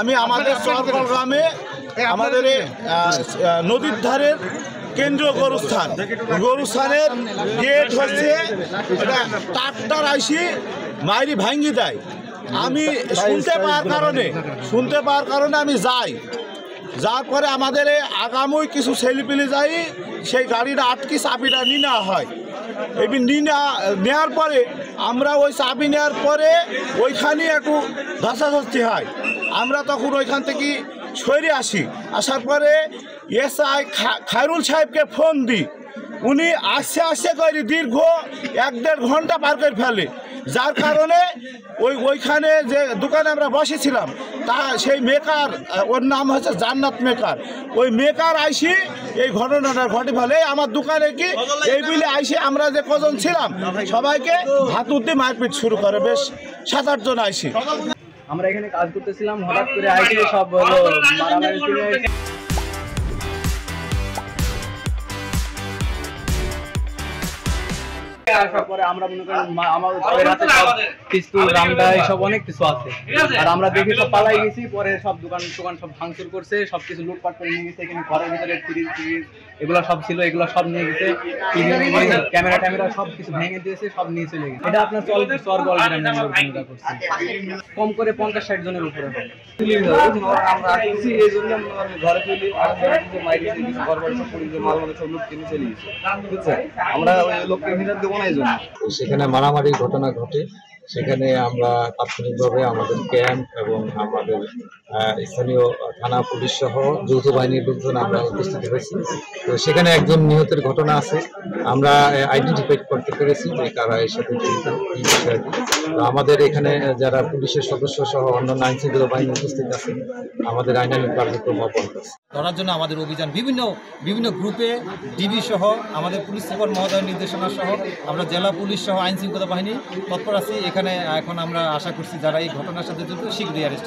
আমি আমাদের চরকল গ্রামে আমাদের নদীর ধারের কেন্দ্রীয় গরুস্থানের গেট হচ্ছে এটা ট্রাক্টর আইসি মাইরি ভাঙ্গি দেয়। আমি শুনতে পাওয়ার কারণে আমি যাই, যার পরে আমাদের আগামী কিছু ছেলেপিলে যাই সেই গাড়িটা আটকে চাবিটা নিয়ে নেওয়া হয়। এবার নেওয়ার পরে আমরা ওই চাবি নেওয়ার পরে ওইখানে একটু ধস্তাধস্তি হয়। আমরা তখন ওইখান থেকে সরে আসার পরে এসআই খায়রুল সাহেবকে ফোন দিই। উনি আসতে করে দীর্ঘ 1-1.5 ঘন্টা পার করে ফেলে, যার কারণে ওইখানে যে দোকানে আমরা বসেছিলাম তা সেই মেকার, ওর নাম হচ্ছে জান্নাত মেকার, ওই মেকার আইসি এই ঘটনাটা ঘটে ফেলে। আমার দোকানে কি এই বলে আইসি আমরা যে কজন ছিলাম সবাইকে হাতুড় দিয়ে মারপিট শুরু করে, বেশ 7-8 জন আইসি। আমরা এখানে কাজ করতেছিলাম, হঠাৎ করে আইসি সব হলো মারামারি। পরে আমরা মনে করেন আমাদের হাতে সব পিস্তল রামদা সব অনেক কিছু আছে, আর আমরা দেখে সব পালাই গেছি। পরে সব দোকান সব ভাঙচুর করছে, সবকিছু লুটপাট করে নিয়ে গেছে। এখানে ঘরের ভিতরে ফ্রিজ এগুলো সব ছিল, এগুলো সব নিয়ে গেছে। ক্যামেরা সব কিছু ভেঙে দিয়েছে, সব নিয়ে চলে গেছে। এটা আপনার চরগল ভূমিকা করছে, কম করে 50-60 জনের উপরে হবে। আমরা আসছি এই জন্য ঘরে তুলি সব লোক কিনে চলে গেছে, বুঝছেন? আমরা ওই লোককে হিসাব দেবো না এই জন্য। সেখানে মারামারির ঘটনা ঘটে, সেখানে আমরা তাৎক্ষণিকভাবে আমাদের ক্যাম্প এবং আমাদের স্থানীয় থানা পুলিশ সহ যৌথ বাহিনীর লোকজন আমরা উপস্থিত হয়েছি। তো সেখানে একজন নিহতের ঘটনা আছে, আমরা আইডেন্টিফাই করতে পেরেছি যে কারা এর সাথে জড়িত এই বিষয়টি। তো আমাদের এখানে যারা পুলিশের সদস্য সহ অন্যান্য আইন শৃঙ্খলা বাহিনী উপস্থিত আছেন, আমাদের আইনানুগ কার্যক্রম অব্যাহত আছে। ধরার জন্য আমাদের অভিযান বিভিন্ন গ্রুপে ডিবি সহ আমাদের পুলিশ সুপার মহোদয়ের নির্দেশনা সহ আমরা জেলা পুলিশ সহ আইন শৃঙ্খলা বাহিনী তৎপর আছি। এখানে এখন আমরা আশা করছি যারা এই ঘটনার সাথে জড়িত শীঘ্রই অ্যারেস্ট